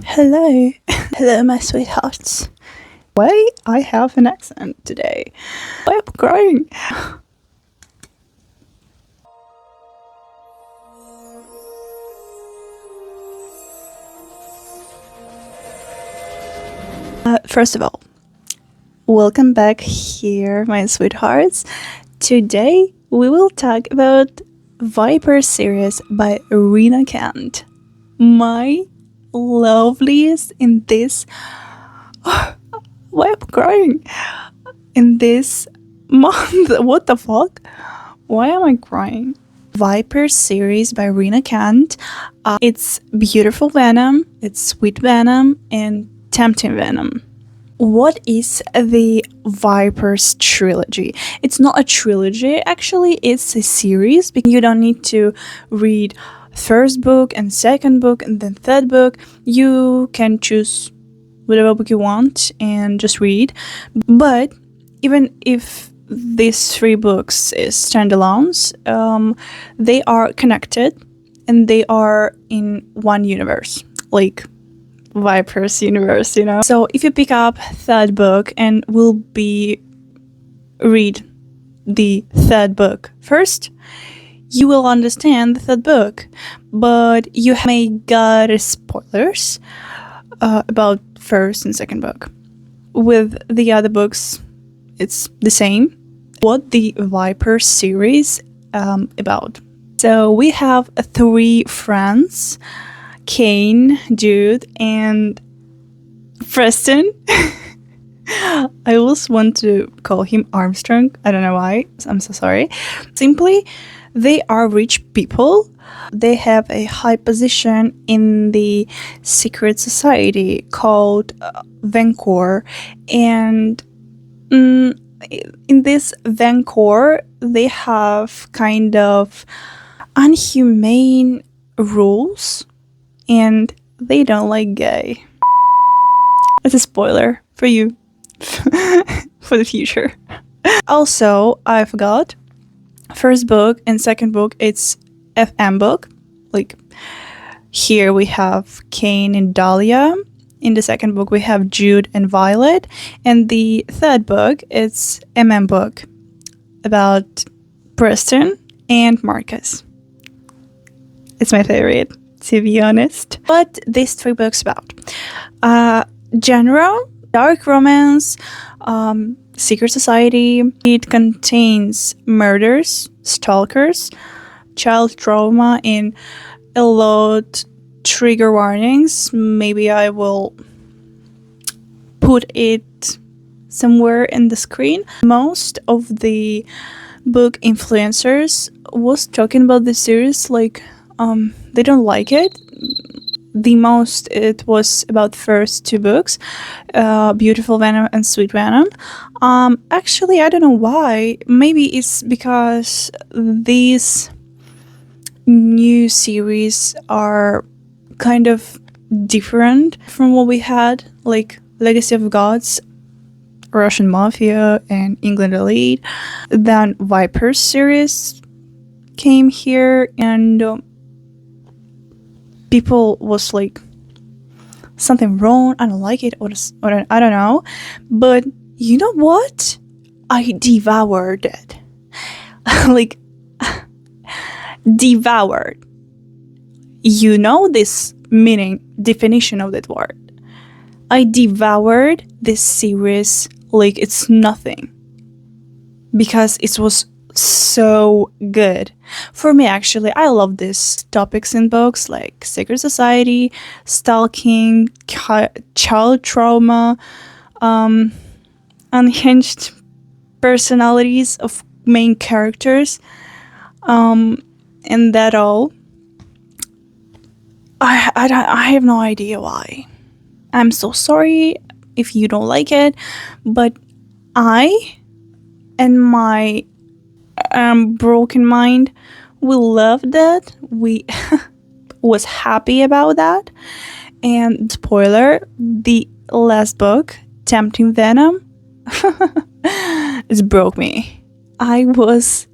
Hello. Hello, my sweethearts. Why I have an accent today? I'm crying. First of all, welcome back here, my sweethearts. Today we will talk about Viper series by Rina Kent. My loveliest in this. Why I'm crying? In this month. What the fuck? Why am I crying? Viper series by Rina Kent. It's Beautiful Venom, it's Sweet Venom, and Tempting Venom. What is the Vipers trilogy? It's not a trilogy, actually, it's a series because you don't need to read first book and second book and then third book. You can choose whatever book you want and just read. But even if these three books is standalones, they are connected and they are in one universe, like Viper's universe, you know. So if you pick up third book and will be read the third book first, you will understand the third book, but you may get spoilers about first and second book. With the other books, it's the same. What the Viper series about? So we have three friends: Kane, Jude, and Preston. I always want to call him Armstrong. I don't know why. I'm so sorry. Simply, they are rich people. They have a high position in the secret society called Vancouver. And in this Vancouver, they have kind of unhumane rules and they don't like gay. That's a spoiler for you for the future. Also, I forgot, first book and second book, it's FM book. Like here we have Kane and Dahlia. In the second book we have Jude and Violet. And the third book, it's MM book about Preston and Marcus. It's my favorite, to be honest. What these three books about? Genre, dark romance, secret society. It contains murders, stalkers, child trauma, and a lot trigger warnings. Maybe I will put it somewhere in the screen. Most of the book influencers was talking about this series like they don't like it. The most it was about first two books, Beautiful Venom and Sweet Venom. Actually, I don't know why. Maybe it's because these new series are kind of different from what we had, like Legacy of Gods, Russian Mafia, and England Elite. Then Viper series came here, and people was like, something wrong, I don't like it, or I don't know. But you know what? I devoured it. Like, devoured. You know this definition of that word. I devoured this series like it's nothing. Because it was so good. For me, actually, I love these topics in books like secret society, stalking, child trauma, unhinged personalities of main characters, and that all. I have no idea why. I'm so sorry if you don't like it, but I and my broken mind, we loved that. We was happy about that. And spoiler, the last book, Tempting Venom, it broke me. I was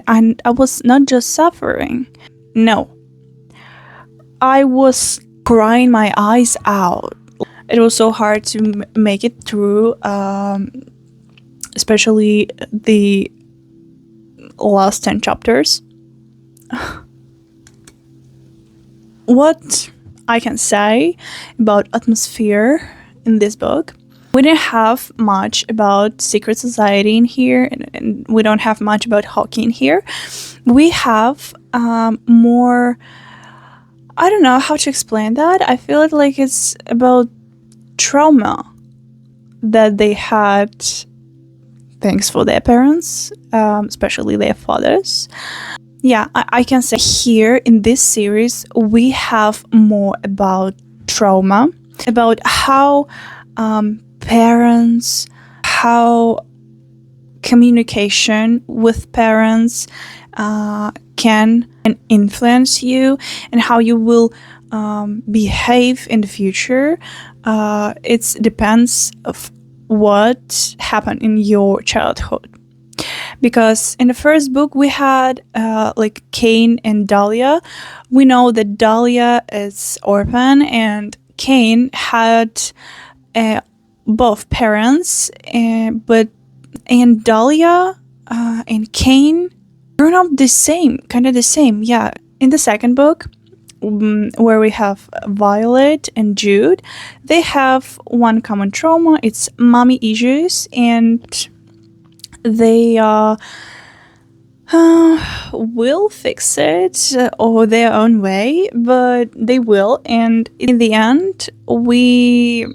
I was not just suffering. No. I was crying my eyes out. It was so hard to make it through, especially the last 10 chapters. What I can say about atmosphere in this book, we didn't have much about secret society in here, and we don't have much about hockey in here. We have more, I don't know how to explain that. I feel like it's about trauma that they had thanks for their parents, especially their fathers. Yeah, I can say here in this series we have more about trauma, about how parents, how communication with parents can influence you, and how you will behave in the future. It depends of what happened in your childhood. Because in the first book we had like Cain and Dahlia. We know that Dahlia is orphan and Cain had both parents, but Dahlia and Cain turn up the same, kind of the same. Yeah, in the second book, where we have Violet and Jude, they have one common trauma. It's mommy issues, and they will fix it or their own way, but they will. And in the end, we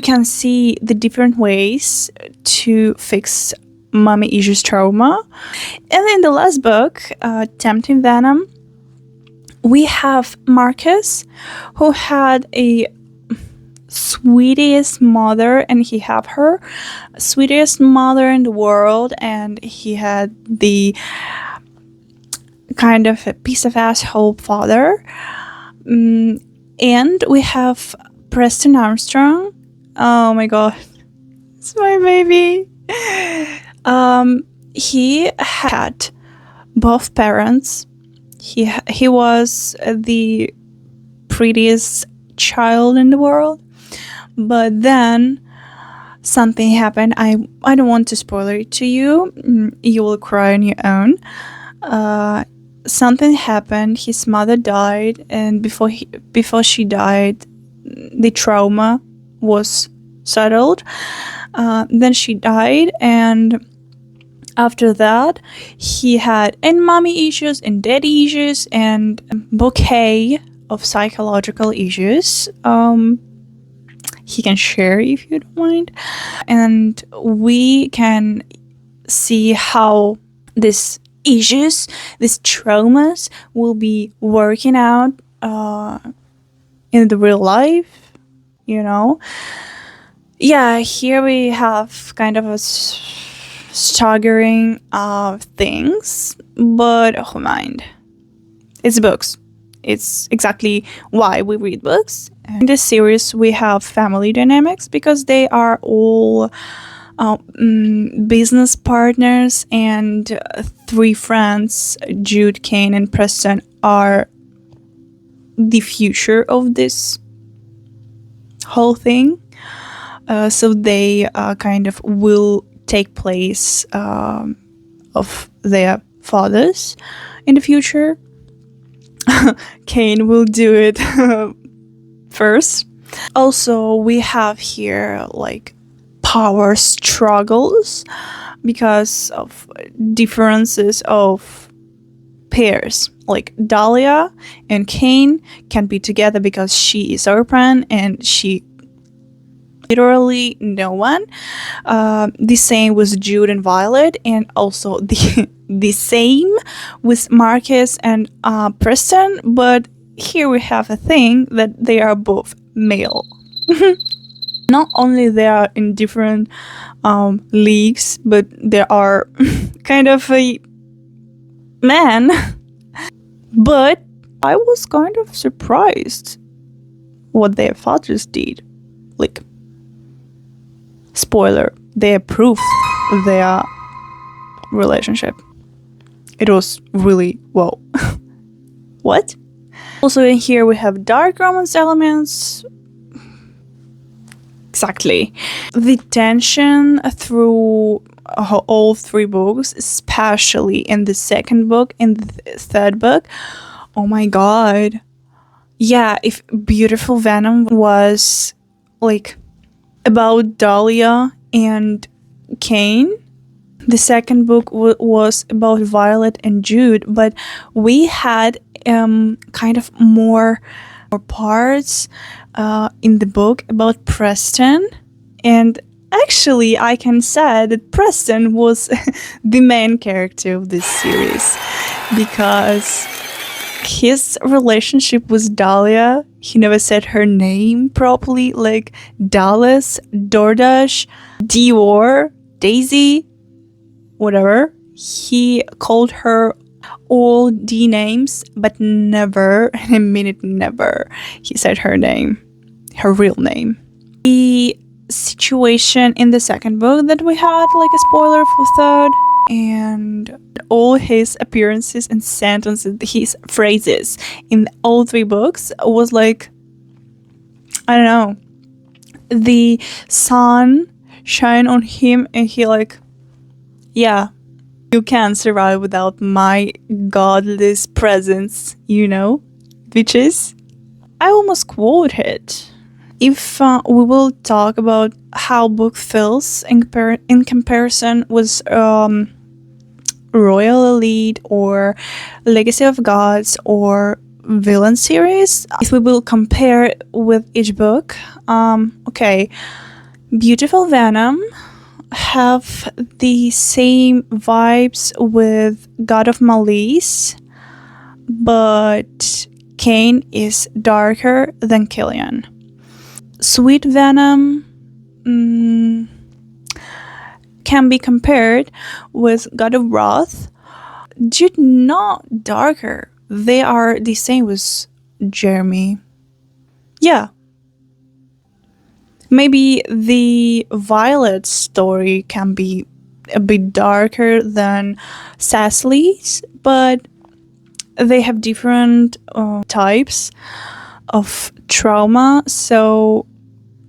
can see the different ways to fix mommy issues trauma. And in the last book, Tempting Venom, we have Marcus, who had a sweetest mother, and he had her sweetest mother in the world, and he had the kind of a piece of asshole father. And we have Preston Armstrong. Oh my god, it's my baby. He had both parents. He was the prettiest child in the world, but then something happened. I don't want to spoil it to you. You will cry on your own. Something happened. His mother died, and before she died, the trauma was settled. Then she died, and after that, he had mommy issues and daddy issues and a bouquet of psychological issues. He can share if you don't mind. And we can see how these issues, these traumas will be working out in the real life, you know? Yeah, here we have kind of a staggering of things, but oh mind, it's books. It's exactly why we read books. In this series we have family dynamics because they are all business partners, and three friends, Jude, Cain, and Preston, are the future of this whole thing. So they kind of will take place of their fathers in the future. Cain will do it first. Also, we have here like power struggles because of differences of pairs. Like Dahlia and Cain can be together because she is orphan and she literally no one. The same with Jude and Violet, and also the same with Marcus and Preston. But here we have a thing that they are both male. Not only they are in different leagues, but they are kind of a man. But I was kind of surprised what their fathers did. Like, spoiler, they approved their relationship. It was really, whoa. What? Also in here we have dark romance elements. Exactly. The tension through all three books, especially in the second book, in the third book. Oh my god. Yeah, if Beautiful Venom was like about Dahlia and Cain, the second book was about Violet and Jude, but we had kind of more parts in the book about Preston. And actually, I can say that Preston was the main character of this series because his relationship with Dahlia, he never said her name properly, like Dallas, Dordash, Dior, Daisy, whatever. He called her all the names, but never, and I mean it, never, he said her name, her real name. The situation in the second book that we had, like a spoiler for third, and all his appearances and sentences, his phrases in all three books was like, I don't know, the sun shine on him and he like, yeah, you can't survive without my godless presence, you know, bitches. I almost quote it. If we will talk about how book feels in comparison with Royal Elite or Legacy of Gods or Villain series, if we will compare with each book, okay, Beautiful Venom have the same vibes with God of Malice, but Cain is darker than Killian. Sweet Venom can be compared with God of Wrath. Just not darker. They are the same with Jeremy. Yeah. Maybe the Violet story can be a bit darker than Cecily's, but they have different types of trauma, so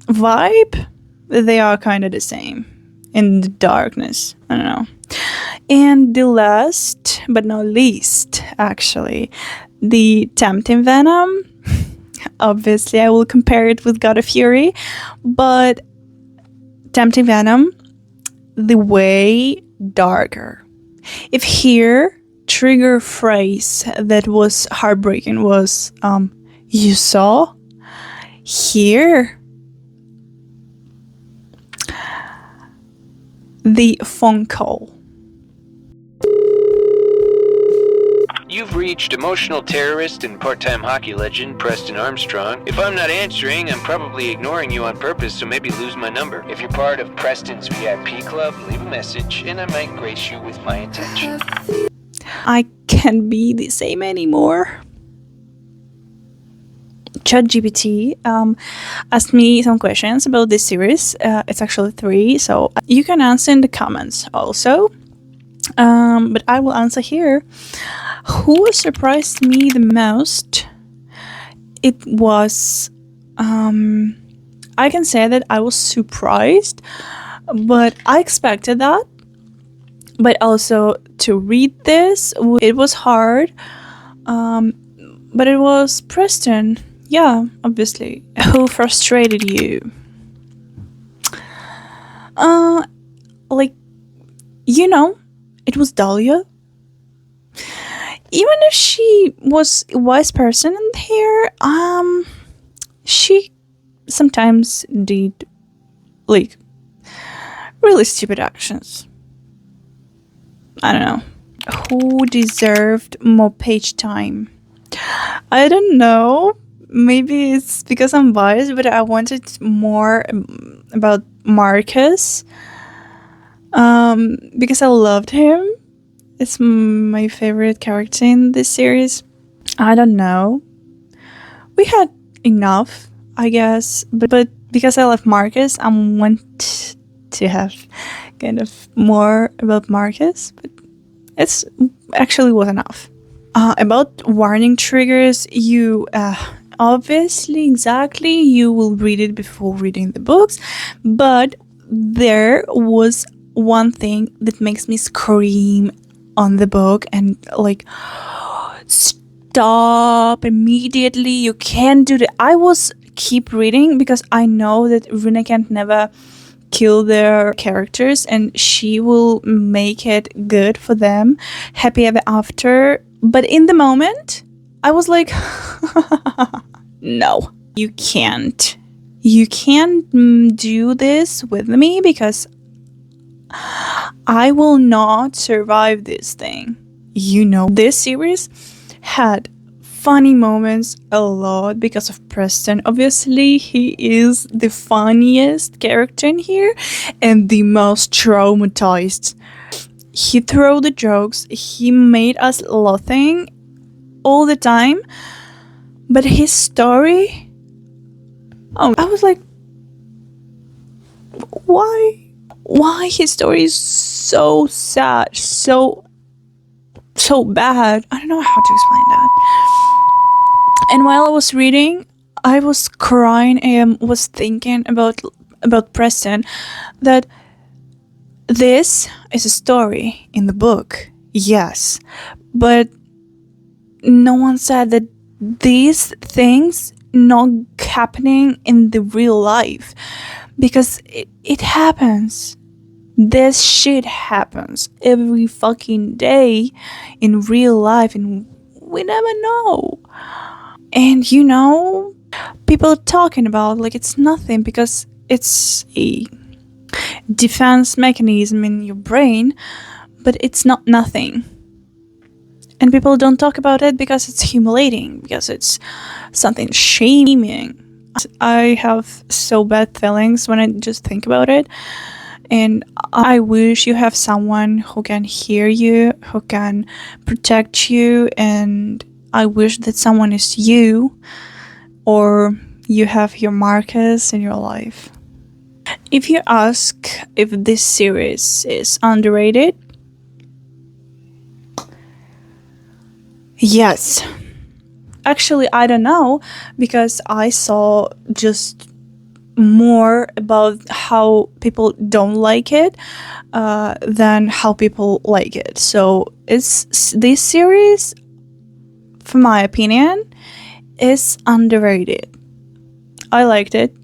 vibe, they are kind of the same in the darkness. I don't know. And the last but not least, actually, the Tempting Venom. Obviously, I will compare it with God of Fury, but Tempting Venom, the way darker. If here trigger phrase that was heartbreaking was you saw, here the phone call. You've reached emotional terrorist and part-time hockey legend Preston Armstrong. If I'm not answering, I'm probably ignoring you on purpose, so maybe lose my number. If you're part of Preston's VIP club, leave a message and I might grace you with my attention. I can't be the same anymore. ChatGPT asked me some questions about this series. It's actually 3, so you can answer in the comments also. But I will answer here. Who surprised me the most? It was, I can say that I was surprised, but I expected that. But also to read this, it was hard. But it was Preston. Yeah, obviously. Who frustrated you? Like, you know, it was Dahlia. Even if she was a wise person in here, she sometimes did, like, really stupid actions. I don't know. Who deserved more page time? I don't know. Maybe it's because I'm biased, but I wanted more about Marcus. Because I loved him. It's my favorite character in this series. I don't know. We had enough, I guess, but because I love Marcus, I want to have kind of more about Marcus, but it's actually was enough. About warning triggers, you obviously, exactly, you will read it before reading the books, but there was one thing that makes me scream on the book and like, stop immediately, you can't do that. I was keep reading because I know that Rina Kent never kill their characters and she will make it good for them, happy ever after. But in the moment, I was like, no, you can't. You can't do this with me because I will not survive this thing. You know, this series had funny moments a lot because of Preston. Obviously, he is the funniest character in here and the most traumatized. He threw the jokes, he made us laughing all the time, but his story, oh, I was like, why? Why his story is so sad, so bad. I don't know how to explain that. And while I was reading, I was crying and was thinking about Preston, that this is a story in the book, yes, but no one said that these things not happening in the real life, because it happens. This shit happens every fucking day in real life, and we never know. And you know, people are talking about like it's nothing because it's a defense mechanism in your brain, but it's not nothing. And people don't talk about it because it's humiliating, because it's something shaming. I have so bad feelings when I just think about it. And I wish you have someone who can hear you, who can protect you, and I wish that someone is you, or you have your Marcus in your life. If you ask if this series is underrated, yes. Actually, I don't know, because I saw just more about how people don't like it than how people like it. So it's this series, for my opinion, is underrated. I liked it.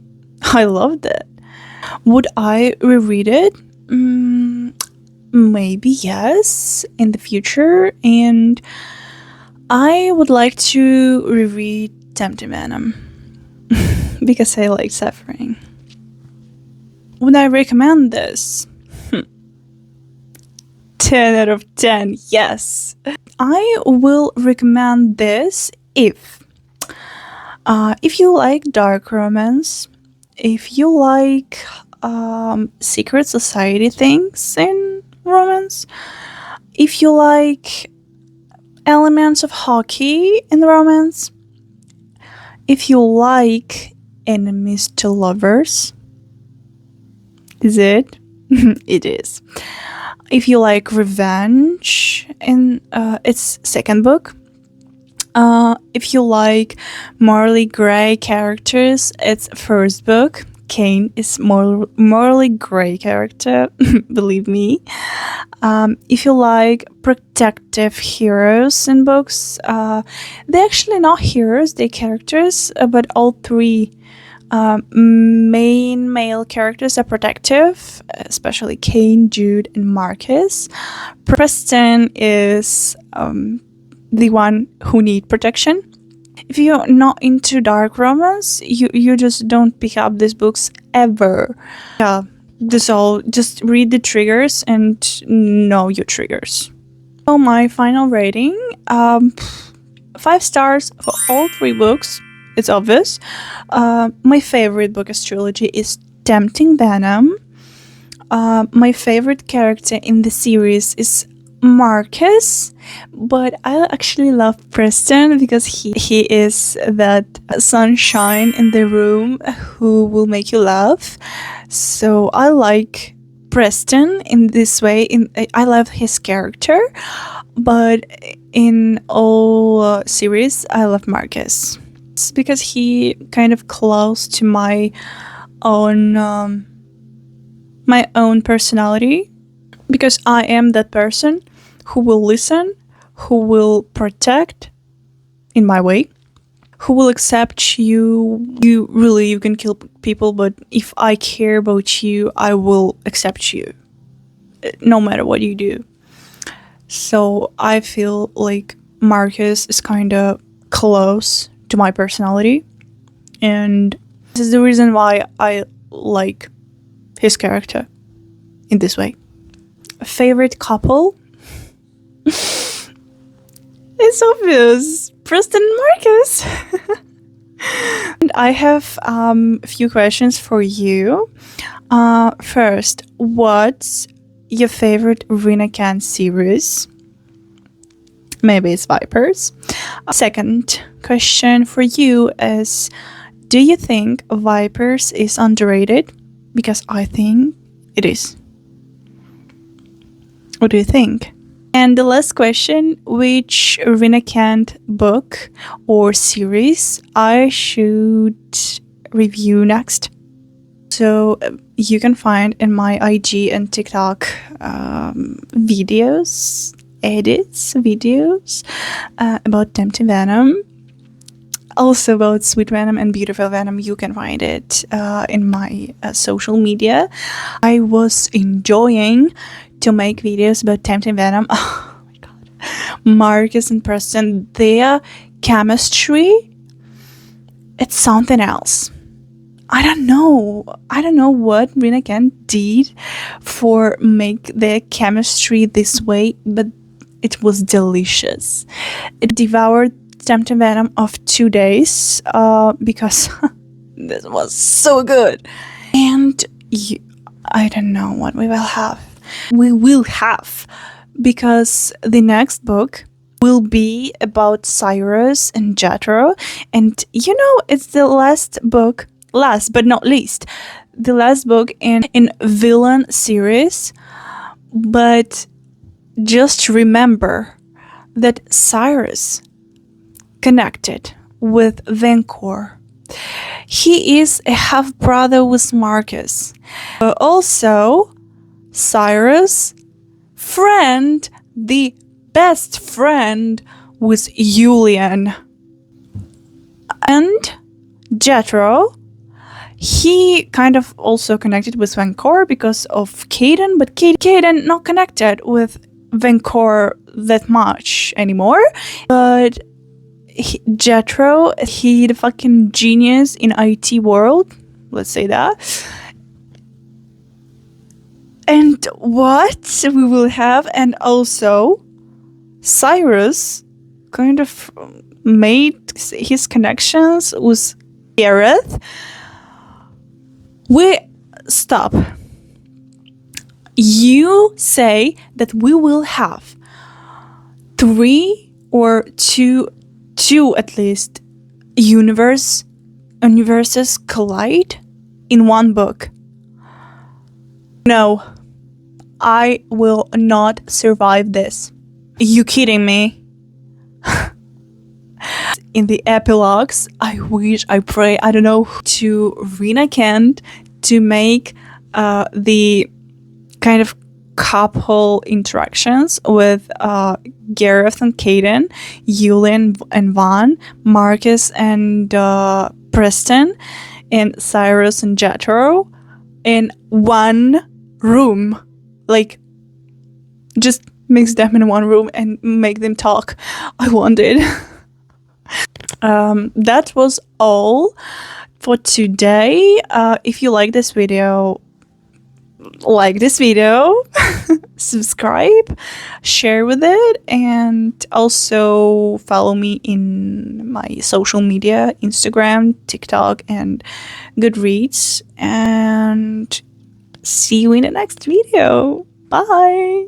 I loved it. Would I reread it? Maybe yes, in the future. And I would like to reread Tempting Venom because I like suffering. Would I recommend this? 10 out of 10, yes. I will recommend this if you like dark romance, if you like secret society things in romance, if you like elements of hockey in romance, if you like enemies to lovers. Is it? It is. If you like revenge in its second book, if you like morally gray characters, its first book. Kane is morally gray character, believe me. If you like protective heroes in books, they're actually not heroes, they're characters, but all three main male characters are protective, especially Kane, Jude, and Marcus. Preston is the one who need protection. If you're not into dark romance, you just don't pick up these books ever. Yeah, this all, just read the triggers and know your triggers. So my final rating, 5 stars for all 3 books. It's obvious. My favorite book as trilogy is Tempting Venom. My favorite character in the series is Marcus, but I actually love Preston because he is that sunshine in the room who will make you laugh. So I like Preston in this way. I love his character, but in all series, I love Marcus. It's because he kind of close to own my own personality, because I am that person who will listen, who will protect in my way, who will accept you. You can kill people, but if I care about you, I will accept you no matter what you do. So I feel like Marcus is kind of close to my personality, and this is the reason why I like his character in this way. Favorite couple? It's obvious. Preston and Marcus. And I have a few questions for you. First, what's your favorite Rina Kent series? Maybe it's Vipers. Second question for you is, do you think Vipers is underrated? Because I think it is. What do you think? And the last question, which Rina Kent book or series I should review next? So you can find in my IG and TikTok videos, edits, videos about Tempting Venom. Also about Sweet Venom and Beautiful Venom, you can find it in my social media. I was enjoying to make videos about Tempting Venom. Oh my god. Marcus and Preston, their chemistry, it's something else. I don't know what Rina Kent did for make their chemistry this way, but it was delicious. It devoured Tempting Venom of 2 days because this was so good. And I don't know what we will have. We will have, because the next book will be about Cyrus and Jethro, and it's the last book, last but not least, the last book in villain series. But just remember that Cyrus connected with Vancouver. He is a half brother with Marcus. Also, Cyrus' friend, the best friend, was Julian. And Jethro, he kind of also connected with Vancouver because of Caden, but Caden not connected with Vancouver that much anymore. But Jethro, he the fucking genius in IT world, let's say that. And what we will have, and also Cyrus kind of made his connections with Gareth. Stop. You say that we will have 3 or 2 at least universes collide in one book. No, I will not survive this. You kidding me? In the epilogues, I wish, I pray, I don't know, to Rina Kent to make the kind of couple interactions with Gareth and Caden, Julian and Vaughn, Marcus and Preston, and Cyrus and Jethro in one room. Like, just mix them in one room and make them talk. I wanted. That was all for today. If you like this video, subscribe, share with it, and also follow me in my social media, Instagram, TikTok, and Goodreads. And see you in the next video. Bye.